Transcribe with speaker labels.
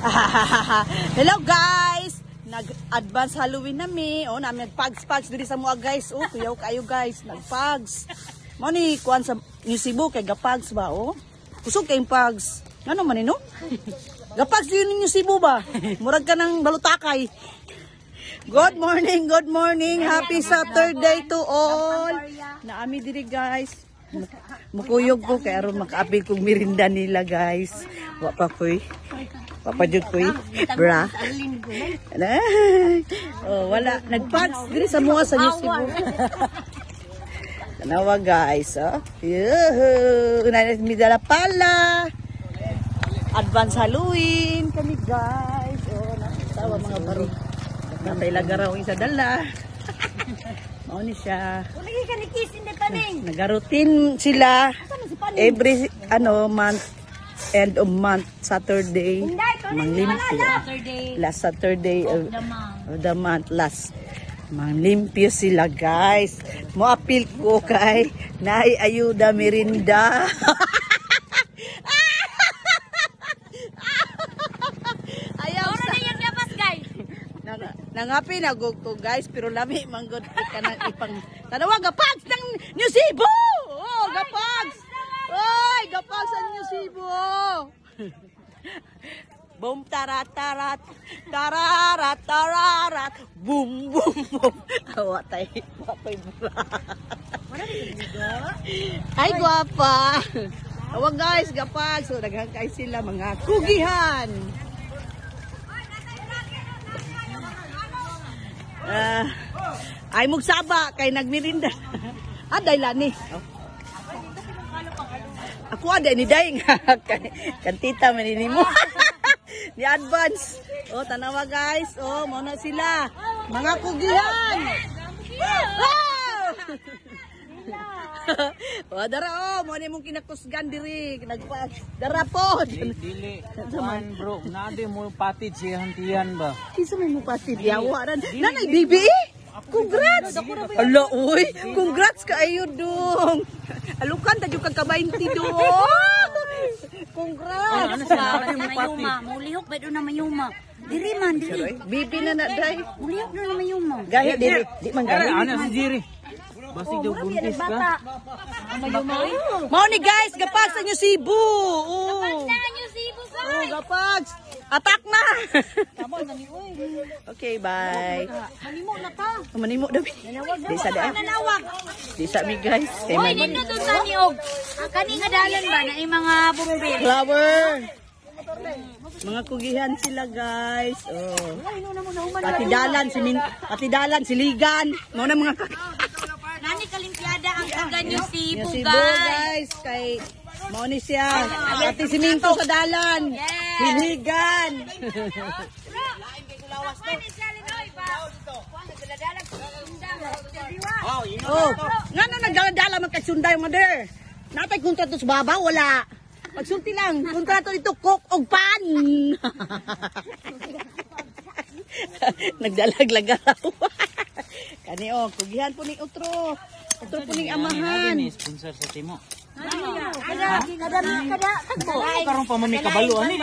Speaker 1: Hello guys! Nag-advance Halloween nami. O, namin nag-pags diri sa mga guys. O, kuyaw kayo guys. Nag-pags. Mo ni kuan sa New Cebu kay gapags ba o? Kusog kayong pags. Ngano man no? Gapags yun New Cebu ba? Murag ka ng balutakay. Good morning. Happy Saturday to all. Naami diri guys. Mukuyog ko kay aron makaapil kong merinda nila guys. Wa pa koy. Papadjud koy. Bra. Oh, wala nagpags diri sa mga sa New Cebu. Tanawa guys, oh. Yuhu. Unay mi dala pala. Advance Halloween kami guys. Oh, tawa mga baro. Natay lagaraw isa dala. Mao ni siya.
Speaker 2: Lagi ka ni kiss hindi pa ning.
Speaker 1: Nagarutin sila every month, end of month, Saturday. Manglimpyo. Last Saturday of the month, last. Manglimpyo sila guys. Moapil ko kay naay ayuda merinda. Nangapi na ko guys, pero lami manggod ka nang ipang tanawa gapags ng New Cebu. Oh, gapags. Oy, gapags ng New Cebu. Boom tarat tarat tararat tararat boom boom boom. Awatay, wapay bra. Ay guwapa. Awag guys, gapags. So naghangkay sila mga kugihan. Ay mugsaba kay nagmirinda. Aday lani. Ako aday ni day nga kantita man mo. Ni advance. Oh tanawa guys. Oh mo na sila. Mga kugihan. Oh dara mo ni mong kinakusgan diri nagpa dara po.
Speaker 3: Dili. Man bro, nade mo patid si hantian ba?
Speaker 1: Kinsa may mo patid yawa ran. Nanay bibi. Congrats! Ala, uy! Congrats ka ayo dong! Alukan, tadyo kag ka-20 dong! Congrats!
Speaker 2: Ano sa mayuma? Mulihok ba doon na mayuma? Diri man, diri.
Speaker 1: Bibi na na, day.
Speaker 2: Mulihok doon na mayuma.
Speaker 1: Gahit, di man gahit.
Speaker 3: Ano si Jiri? Basig daw buntis ka.
Speaker 1: Mao ni guys, gapags sa New Cebu!
Speaker 2: Gapags na New Cebu, guys!
Speaker 1: Oh, gapags! Atak na! Okay, bye.
Speaker 2: Manimo na ta.
Speaker 1: Manimo daw. Di sa daan.
Speaker 2: Nanawag.
Speaker 1: Di sa mi guys. Kay
Speaker 2: Hoy, nindot doon sa niog. Kani nga dalan ba na mga bumbil?
Speaker 1: Flower. Mga kugihan sila guys. Oh. Pati dalan siligan. Mo na mga
Speaker 2: Nani kalimpiada ang taga New Cebu,
Speaker 1: Cebu
Speaker 2: guys.
Speaker 1: guys. Kay mo ni siya. Pati siminto sa dalan. Siligan. Oh, ngano nagdala magkasunday mother. Natay kontrato sa baba wala. Pagsulti lang, kontrato ito cook og pan. Nagdalag-lagaraw. Kani kugihan po ni Utro. Utro po ni amahan.
Speaker 3: Sponsor sa timo.
Speaker 2: Kada
Speaker 3: Karong pa man may kabalo ani